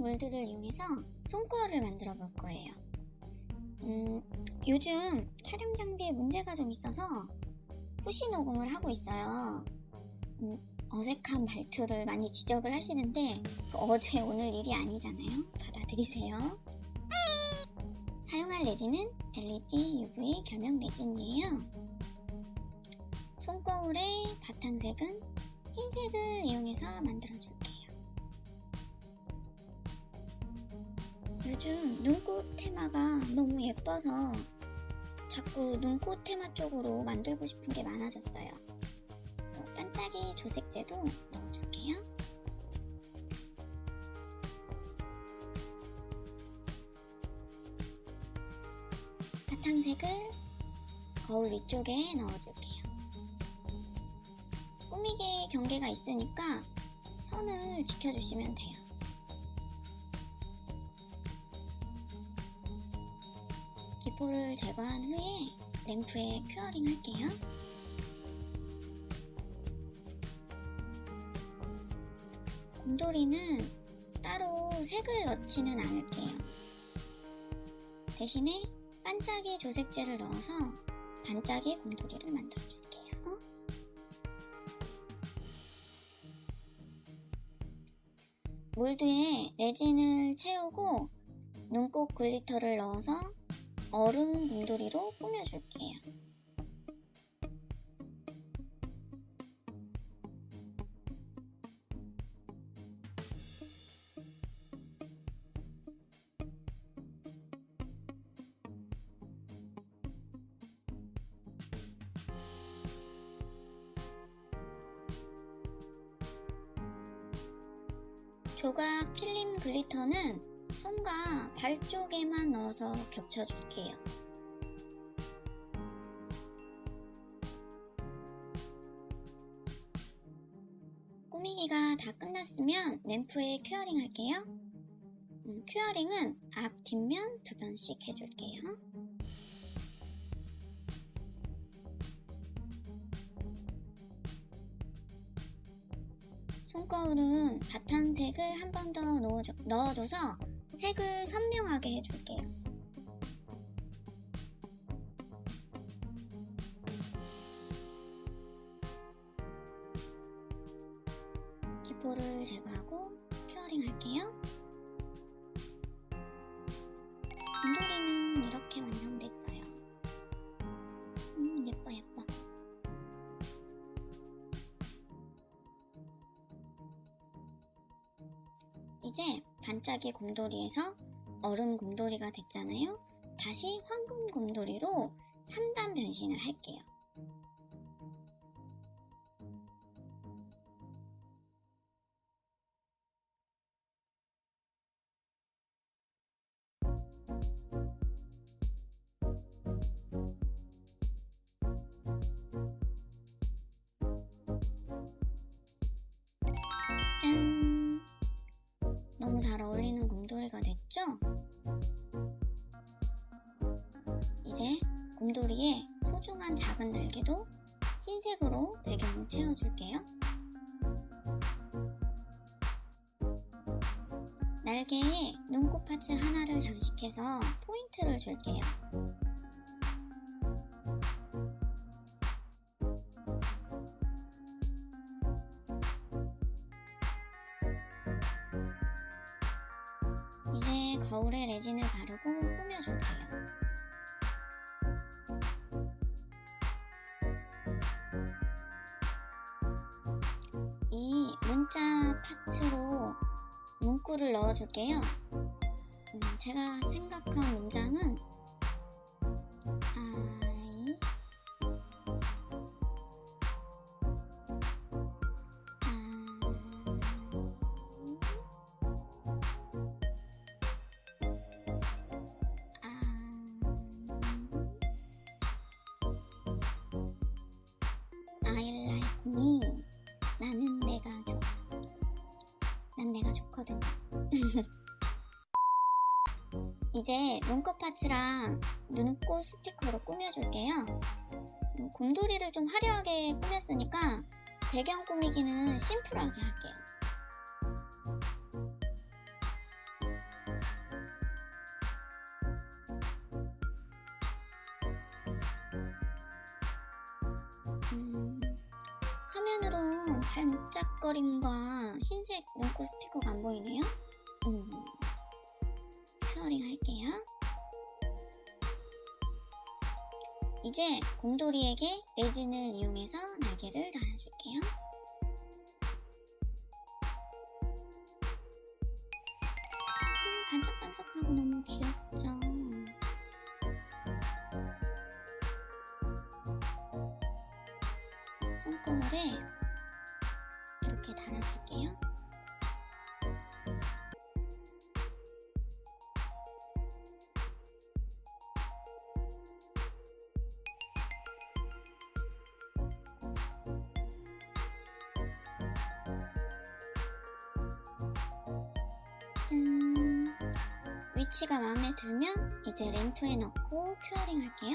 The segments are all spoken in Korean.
몰드를 이용해서 손거울을 만들어 볼 거예요. 요즘 촬영 장비에 문제가 좀 있어서 푸시 녹음을 하고 있어요. 어색한 말투를 많이 지적을 하시는데 어제 오늘 일이 아니잖아요. 받아들이세요. 사용할 레진은 LED UV 겸용 레진이에요. 손거울의 바탕색은 흰색을 이용해서 만들어줄게요. 요즘 눈꽃 테마가 너무 예뻐서 자꾸 눈꽃 테마 쪽으로 만들고 싶은 게 많아졌어요. 반짝이 조색제도 넣어줄게요. 바탕색을 거울 위쪽에 넣어줄게요. 꾸미기에 경계가 있으니까 선을 지켜주시면 돼요. 기포를 제거한 후에 램프에 큐어링 할게요. 곰돌이는 따로 색을 넣지는 않을게요. 대신에 반짝이 조색제를 넣어서 반짝이 곰돌이를 만들어줄게요. 몰드에 레진을 채우고 눈꽃 글리터를 넣어서 얼음 곰돌이로 꾸며줄게요. 조각 필름 글리터는 손과 발 쪽에만 넣어서 겹쳐줄게요. 꾸미기가 다 끝났으면 램프에 큐어링 할게요. 큐어링은 앞, 뒷면 2번씩 해줄게요. 손거울은 바탕색을 한 번 더 넣어줘서 색을 선명하게 해줄게요. 기포를 제거하고 큐어링 할게요. 곰돌이는 이렇게 완성됐어요. 예뻐. 이제 반짝이 곰돌이에서 얼음 곰돌이가 됐잖아요. 다시 황금 곰돌이로 3단 변신을 할게요. 짠! 너무 잘 어울리는 곰돌이가 됐죠? 이제 곰돌이의 소중한 작은 날개도 흰색으로 배경을 채워줄게요. 날개에 눈꽃 파츠 하나를 장식해서 포인트를 줄게요. 이제 거울에 레진을 바르고 꾸며줄게요. 이 문자 파츠로 문구를 넣어줄게요. 제가 생각한 문장은 I like me. 나는 내가 좋아. 난 내가 좋거든. 이제 눈꽃 파츠랑 눈꽃 스티커로 꾸며줄게요. 곰돌이를 좀 화려하게 꾸몄으니까 배경 꾸미기는 심플하게 할게요. 화면으로 반짝거림과 흰색 눈꽃 스티커가 안 보이네요. 큐어링 할게요. 이제 곰돌이에게 레진을 이용해서 날개를 달아줄게요. 반짝반짝하고 너무 귀엽죠? 손거울에 이렇게 달아줄게요. 짠! 위치가 마음에 들면 이제 램프에 넣고 큐어링 할게요.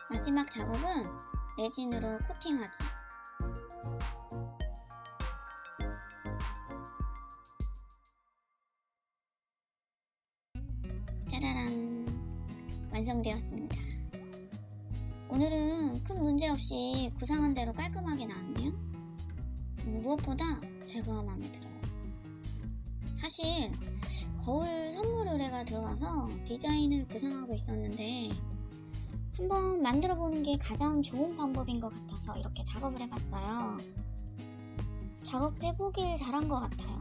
마지막 작업은 레진으로 코팅하기. 짜라란! 완성되었습니다. 오늘은 큰 문제 없이 구상한 대로 깔끔하게 나왔네요. 무엇보다 제가 마음에 들어요. 사실 거울 선물 의뢰가 들어와서 디자인을 구상하고 있었는데 한번 만들어 보는 게 가장 좋은 방법인 것 같아서 이렇게 작업을 해봤어요. 작업해보길 잘한 것 같아요.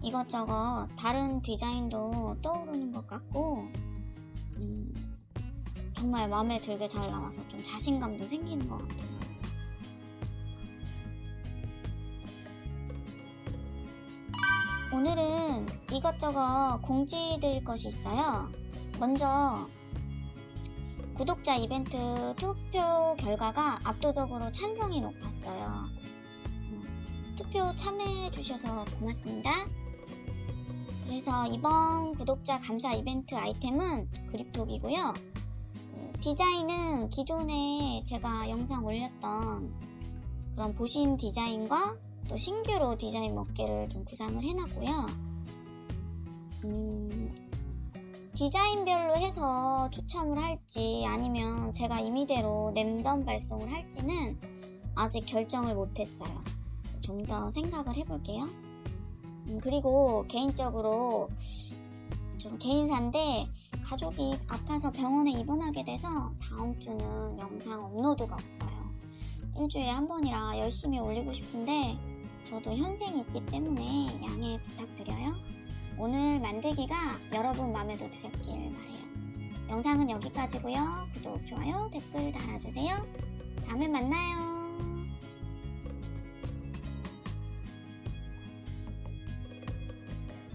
이것저것 다른 디자인도 떠오르는 것 같고 정말 마음에 들게 잘 나와서 좀 자신감도 생기는 것 같아요. 오늘은 이것저것 공지 드릴 것이 있어요. 먼저 구독자 이벤트 투표 결과가 압도적으로 찬성이 높았어요. 투표 참여해 주셔서 고맙습니다. 그래서 이번 구독자 감사 이벤트 아이템은 그립톡이고요. 디자인은 기존에 제가 영상 올렸던 그런 보신 디자인과 또 신규로 디자인 몇 개를 좀 구상을 해놨고요. 디자인별로 해서 추첨을 할지 아니면 제가 임의대로 랜덤 발송을 할지는 아직 결정을 못했어요. 좀 더 생각을 해볼게요. 그리고 개인적으로 좀 개인사인데 가족이 아파서 병원에 입원하게 돼서 다음 주는 영상 업로드가 없어요. 일주일에 한 번이라 열심히 올리고 싶은데 저도 현생이 있기 때문에 양해 부탁드려요. 오늘 만들기가 여러분 마음에도 드셨길 바래요. 영상은 여기까지고요. 구독, 좋아요, 댓글 달아주세요. 다음에 만나요.